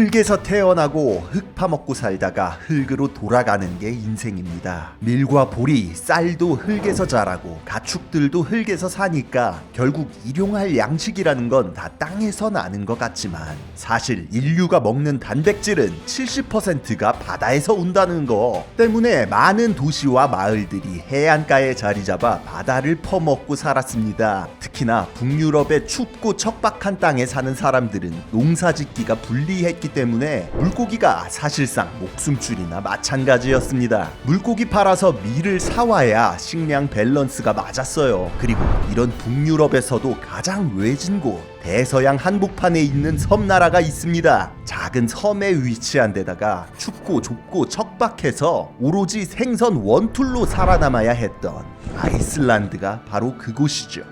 흙에서 태어나고 흙 파먹고 살다가 흙으로 돌아가는 게 인생입니다. 밀과 보리, 쌀도 흙에서 자라고 가축들도 흙에서 사니까 결국 일용할 양식이라는 건 다 땅에서 나는 것 같지만 사실 인류가 먹는 단백질은 70%가 바다에서 온다는 거 때문에 많은 도시와 마을들이 해안가에 자리 잡아 바다를 퍼먹고 살았습니다. 특히나 북유럽의 춥고 척박한 땅에 사는 사람들은 농사짓기가 불리했기 때문에 물고기가 사실상 목숨줄이나 마찬가지였습니다. 물고기 팔아서 밀을 사와야 식량 밸런스가 맞았어요. 그리고 이런 북유럽에서도 가장 외진 곳 대서양 한복판에 있는 섬나라가 있습니다. 작은 섬에 위치한 데다가 춥고 좁고 척박해서 오로지 생선 원툴로 살아남아야 했던 아이슬란드가 바로 그곳이죠.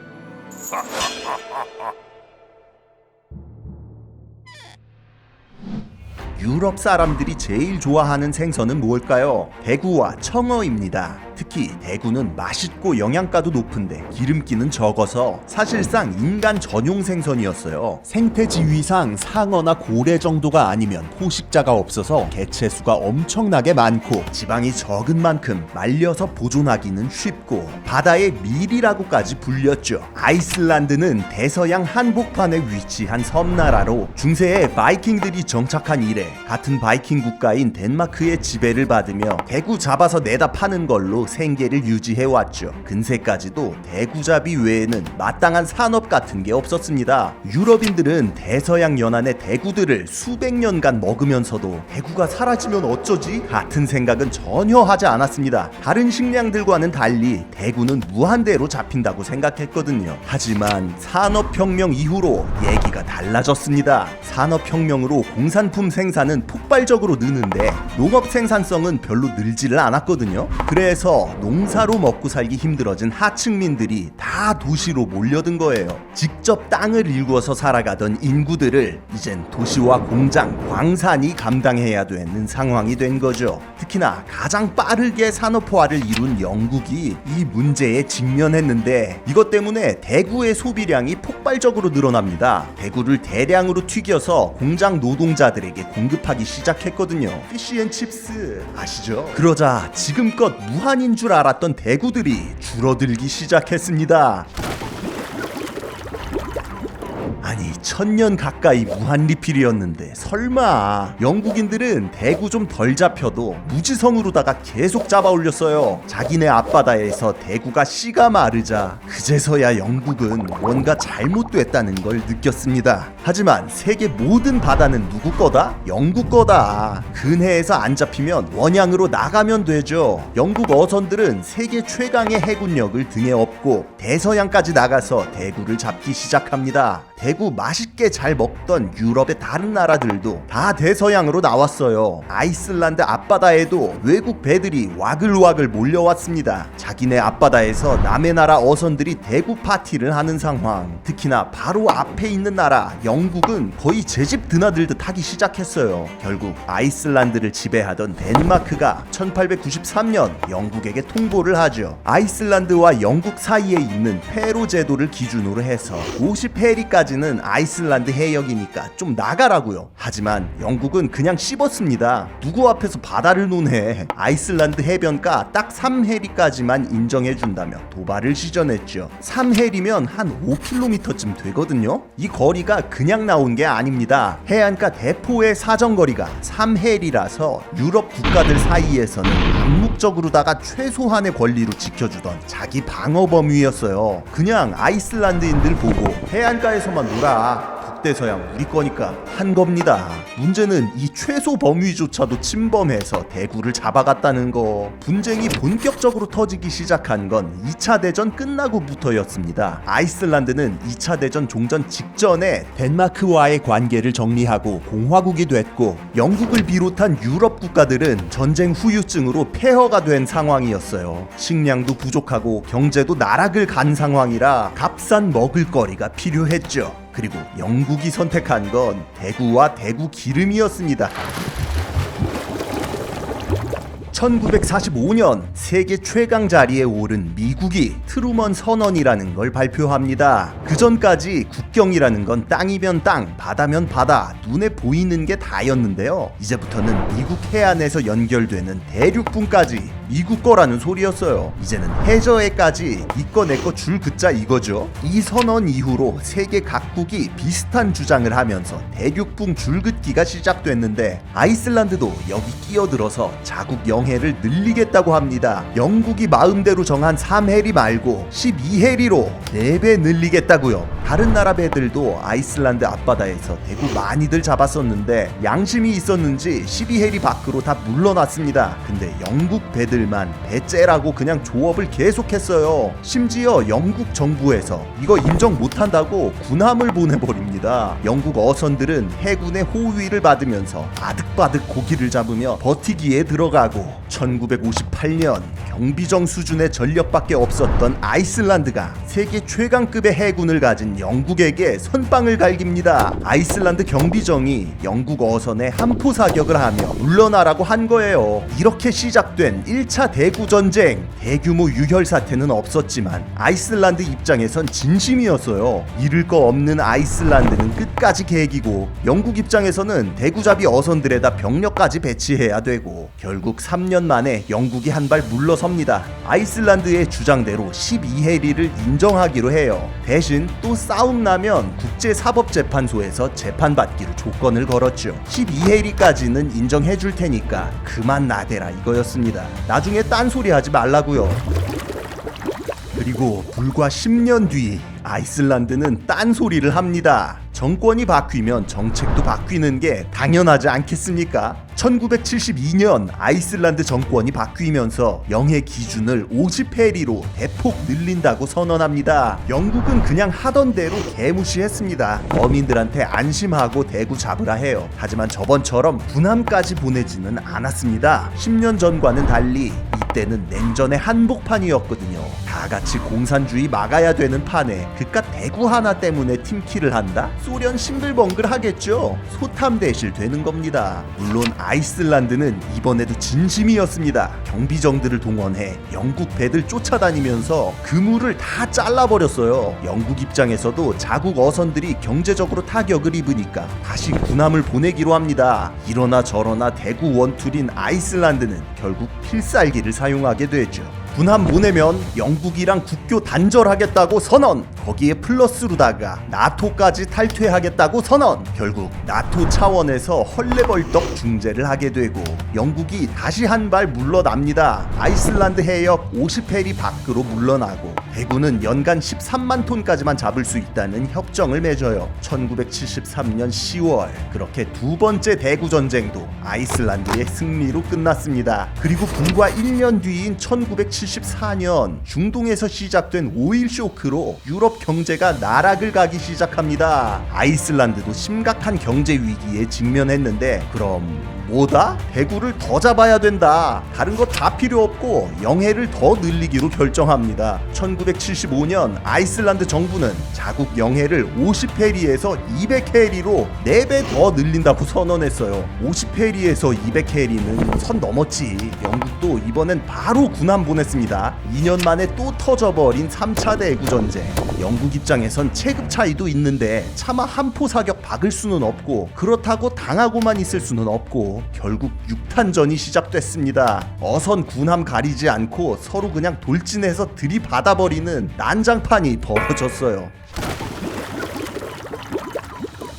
유럽 사람들이 제일 좋아하는 생선은 뭘까요? 대구와 청어입니다. 특히 대구는 맛있고 영양가도 높은데 기름기는 적어서 사실상 인간 전용 생선이었어요. 생태지위상 상어나 고래 정도가 아니면 포식자가 없어서 개체수가 엄청나게 많고 지방이 적은 만큼 말려서 보존하기는 쉽고 바다의 밀이라고까지 불렸죠. 아이슬란드는 대서양 한복판에 위치한 섬나라로 중세에 바이킹들이 정착한 이래 같은 바이킹 국가인 덴마크의 지배를 받으며 대구 잡아서 내다 파는 걸로 생계를 유지해왔죠. 근세까지도 대구잡이 외에는 마땅한 산업 같은 게 없었습니다. 유럽인들은 대서양 연안의 대구들을 수백 년간 먹으면서도 대구가 사라지면 어쩌지? 같은 생각은 전혀 하지 않았습니다. 다른 식량들과는 달리 대구는 무한대로 잡힌다고 생각했거든요. 하지만 산업혁명 이후로 얘기가 달라졌습니다. 산업혁명으로 공산품 생산은 폭발적으로 느는데 농업 생산성은 별로 늘지를 않았거든요. 그래서 농사로 먹고 살기 힘들어진 하층민들이 다 도시로 몰려든 거예요. 직접 땅을 일구어서 살아가던 인구들을 이젠 도시와 공장, 광산이 감당해야 되는 상황이 된 거죠. 특히나 가장 빠르게 산업화를 이룬 영국이 이 문제에 직면했는데 이것 때문에 대구의 소비량이 폭발적으로 늘어납니다. 대구를 대량으로 튀겨서 공장 노동자들에게 공급하기 시작했거든요. 피쉬앤칩스 아시죠? 그러자 지금껏 무한인 줄 알았던 대구들이 줄어들기 시작했습니다. 아니 1000년 가까이 무한 리필이었는데 설마. 영국인들은 대구 좀 덜 잡혀도 무지성으로다가 계속 잡아 올렸어요. 자기네 앞바다에서 대구가 씨가 마르자 그제서야 영국은 뭔가 잘못됐다는 걸 느꼈습니다. 하지만 세계 모든 바다는 누구 거다? 영국 거다. 근해에서 안 잡히면 원양으로 나가면 되죠. 영국 어선들은 세계 최강의 해군력을 등에 업고 대서양까지 나가서 대구를 잡기 시작합니다. 대구 맛있게 잘 먹던 유럽의 다른 나라들도 다 대서양으로 나왔어요. 아이슬란드 앞바다에도 외국 배들이 와글와글 몰려왔습니다. 자기네 앞바다에서 남의 나라 어선들이 대구 파티를 하는 상황. 특히나 바로 앞에 있는 나라 영국은 거의 제 집 드나들듯 하기 시작했어요. 결국 아이슬란드를 지배하던 덴마크가 1893년 영국에게 통보를 하죠. 아이슬란드와 영국 사이에 있는 페로 제도를 기준으로 해서 50해리까지는 아이슬란드 해역이니까 좀 나가라고요. 하지만 영국은 그냥 씹었습니다. 누구 앞에서 바다를 논해. 아이슬란드 해변가 딱 3해리까지만 인정해준다며 도발을 시전했죠. 3해리면 한 5km쯤 되거든요. 이 거리가 그냥 나온 게 아닙니다. 해안가 대포의 사정거리가 3해리라서 유럽 국가들 사이에서는 암묵적으로다가 최소한의 권리로 지켜주던 자기 방어 범위였어요. 그냥 아이슬란드인들 보고 해안가에서만 놀아. 북대서양 우리 거니까 한 겁니다. 문제는 이 최소 범위조차도 침범해서 대구를 잡아갔다는 거. 분쟁이 본격적으로 터지기 시작한 건 2차 대전 끝나고부터였습니다. 아이슬란드는 2차 대전 종전 직전에 덴마크와의 관계를 정리하고 공화국이 됐고 영국을 비롯한 유럽 국가들은 전쟁 후유증으로 폐허가 된 상황이었어요. 식량도 부족하고 경제도 나락을 간 상황이라 값싼 먹을거리가 필요했죠. 그리고 영국이 선택한 건 대구와 대구 기름이었습니다. 1945년 세계 최강 자리에 오른 미국이 트루먼 선언이라는 걸 발표합니다. 그 전까지 국경이라는 건 땅이면 땅, 바다면 바다, 눈에 보이는 게 다였는데요. 이제부터는 미국 해안에서 연결되는 대륙분까지 미국 거라는 소리였어요. 이제는 해저에까지 이거 내거 줄 긋자 이거죠. 이 선언 이후로 세계 각국이 비슷한 주장을 하면서 대륙분 줄긋기가 시작됐는데 아이슬란드도 여기 끼어들어서 자국 영해를 늘리겠다고 합니다. 영국이 마음대로 정한 3해리 말고 12해리로 4배 늘리겠다고요. 다른 나라 배들도 아이슬란드 앞바다에서 대구 많이들 잡았었는데 양심이 있었는지 12해리 밖으로 다 물러났습니다. 근데 영국 배들만 배째라고 그냥 조업을 계속했어요. 심지어 영국 정부에서 이거 인정 못한다고 군함을 보내버립니다. 영국 어선들은 해군의 호위를 받으면서 아득바득 고기를 잡으며 버티기에 들어가고 1958년 경비정 수준의 전력밖에 없었던 아이슬란드가 세계 최강급의 해군을 가진 영국에게 선빵을 갈깁니다. 아이슬란드 경비정이 영국 어선에 함포 사격을 하며 물러나라고 한 거예요. 이렇게 시작된 1차 대구전쟁. 대규모 유혈 사태는 없었지만 아이슬란드 입장에선 진심이었어요. 잃을 거 없는 아이슬란드는 끝까지 개기고 영국 입장에서는 대구잡이 어선들에다 병력까지 배치해야 되고 결국 3년 만에 영국이 한 발 물러섭니다. 아이슬란드의 주장대로 12해리를 인정하기로 해요. 대신 또 싸움 나면 국제사법재판소에서 재판받기로 조건을 걸었죠. 12해리까지는 인정해 줄 테니까 그만 나대라 이거였습니다. 나중에 딴소리 하지 말라고요. 그리고 불과 10년 뒤 아이슬란드는 딴소리를 합니다. 정권이 바뀌면 정책도 바뀌는 게 당연하지 않겠습니까? 1972년 아이슬란드 정권이 바뀌면서 영해 기준을 50해리로 대폭 늘린다고 선언합니다. 영국은 그냥 하던 대로 개무시했습니다. 어민들한테 안심하고 대구 잡으라 해요. 하지만 저번처럼 군함까지 보내지는 않았습니다. 10년 전과는 달리 이때는 냉전의 한복판이었거든요. 다 같이 공산주의 막아야 되는 판에 그깟 대구 하나 때문에 팀킬을 한다? 소련 싱글벙글 하겠죠. 소탐대실 되는 겁니다. 물론 아이슬란드는 이번에도 진심이었습니다. 경비정들을 동원해 영국 배들 쫓아다니면서 그물을 다 잘라버렸어요. 영국 입장에서도 자국 어선들이 경제적으로 타격을 입으니까 다시 군함을 보내기로 합니다. 이러나 저러나 대구 원툴인 아이슬란드는 결국 필살기를 사용하게 되죠. 군함 보내면 영국이랑 국교 단절하겠다고 선언. 거기에 플러스로다가 나토까지 탈퇴하겠다고 선언. 결국 나토 차원에서 헐레벌떡 중재를 하게 되고 영국이 다시 한 발 물러납니다. 아이슬란드 해역 50해리 밖으로 물러나고 대구는 연간 13만 톤까지만 잡을 수 있다는 협정을 맺어요. 1973년 10월 그렇게 두 번째 대구 전쟁도 아이슬란드의 승리로 끝났습니다. 그리고 불과 1년 뒤인 1974년 중동에서 시작된 오일 쇼크로 유럽 경제가 나락을 가기 시작합니다. 아이슬란드도 심각한 경제 위기에 직면했는데 그럼 뭐다? 대구를 더 잡아야 된다. 다른 거 다 필요 없고 영해를 더 늘리기로 결정합니다. 1975년 아이슬란드 정부는 자국 영해를 50해리에서 200해리로 4배 더 늘린다고 선언했어요. 50해리에서 200해리는 선 넘었지. 영국도 이번엔 바로 군함 보냈습니다. 2년 만에 또 터져버린 3차 대구전쟁. 영국 입장에선 체급 차이도 있는데 차마 함포 사격 박을 수는 없고 그렇다고 당하고만 있을 수는 없고 결국 육탄전이 시작됐습니다. 어선 군함 가리지 않고 서로 그냥 돌진해서 들이받아버리는 난장판이 벌어졌어요.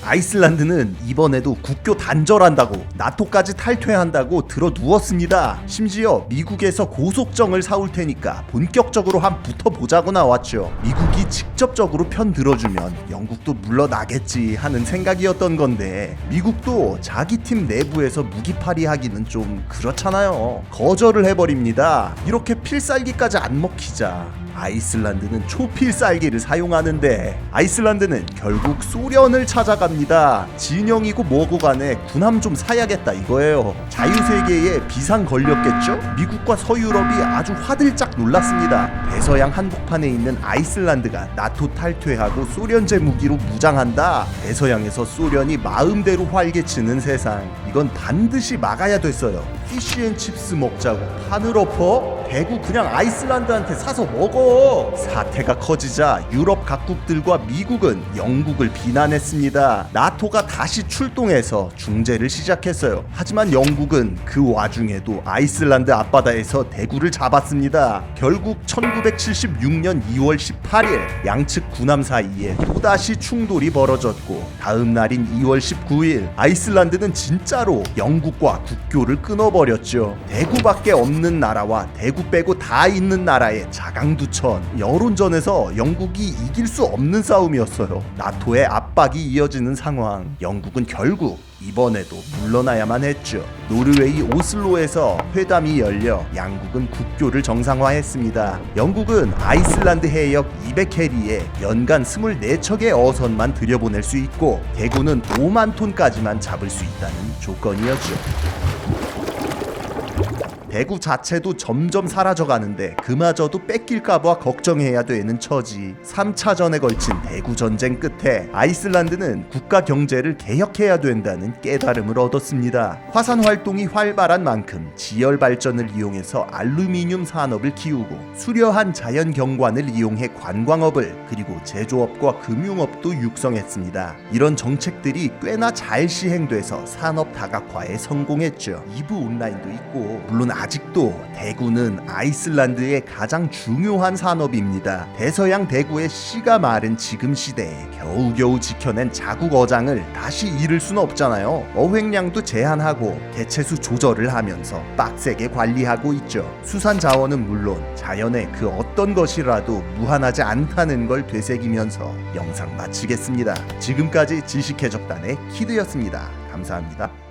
아이슬란드는 이번에도 국교 단절한다고 나토까지 탈퇴한다고 들어 누웠습니다. 심지어 미국에서 고속정을 사올 테니까 본격적으로 한 붙어보자고 나왔죠. 미국이 직접적으로 편 들어주면 영국도 물러나겠지 하는 생각이었던 건데 미국도 자기 팀 내부에서 무기팔이 하기는 좀 그렇잖아요. 거절을 해버립니다. 이렇게 필살기까지 안 먹히자 아이슬란드는 초필 쌀기를 사용하는데 아이슬란드는 결국 소련을 찾아갑니다. 진영이고 뭐고 간에 군함 좀 사야겠다 이거예요. 자유세계에 비상 걸렸겠죠? 미국과 서유럽이 아주 화들짝 놀랐습니다. 대서양 한복판에 있는 아이슬란드가 나토 탈퇴하고 소련제 무기로 무장한다. 대서양에서 소련이 마음대로 활개치는 세상. 이건 반드시 막아야 됐어요. 피쉬앤칩스 먹자고 판을 엎어? 대구 그냥 아이슬란드한테 사서 먹어. 사태가 커지자 유럽 각국들과 미국은 영국을 비난했습니다. 나토가 다시 출동해서 중재를 시작했어요. 하지만 영국은 그 와중에도 아이슬란드 앞바다에서 대구를 잡았습니다. 결국 1976년 2월 18일 양측 군함 사이에 또다시 충돌이 벌어졌고 다음 날인 2월 19일 아이슬란드는 진짜로 영국과 국교를 끊어버렸죠. 대구밖에 없는 나라와 대구 빼고 다 있는 나라의 자강두천. 여론전에서 영국이 이길 수 없는 싸움이었어요. 나토의 압박이 이어지는 상황. 영국은 결국 이번에도 물러나야만 했죠. 노르웨이 오슬로에서 회담이 열려 양국은 국교를 정상화했습니다. 영국은 아이슬란드 해역 200해리에 연간 24척의 어선만 들여보낼 수 있고 대구는 5만 톤까지만 잡을 수 있다는 조건이었죠. 대구 자체도 점점 사라져가는데 그마저도 뺏길까봐 걱정해야 되는 처지. 3차전에 걸친 대구 전쟁 끝에 아이슬란드는 국가 경제를 개혁해야 된다는 깨달음을 얻었습니다. 화산 활동이 활발한 만큼 지열 발전을 이용해서 알루미늄 산업을 키우고 수려한 자연 경관을 이용해 관광업을 그리고 제조업과 금융업도 육성했습니다. 이런 정책들이 꽤나 잘 시행돼서 산업 다각화에 성공했죠. 2부 온라인도 있고 물론 아직도 대구는 아이슬란드의 가장 중요한 산업입니다. 대서양 대구의 씨가 마른 지금 시대에 겨우겨우 지켜낸 자국 어장을 다시 잃을 수는 없잖아요. 어획량도 제한하고 개체수 조절을 하면서 빡세게 관리하고 있죠. 수산 자원은 물론 자연의 그 어떤 것이라도 무한하지 않다는 걸 되새기면서 영상 마치겠습니다. 지금까지 지식해적단의 키드였습니다. 감사합니다.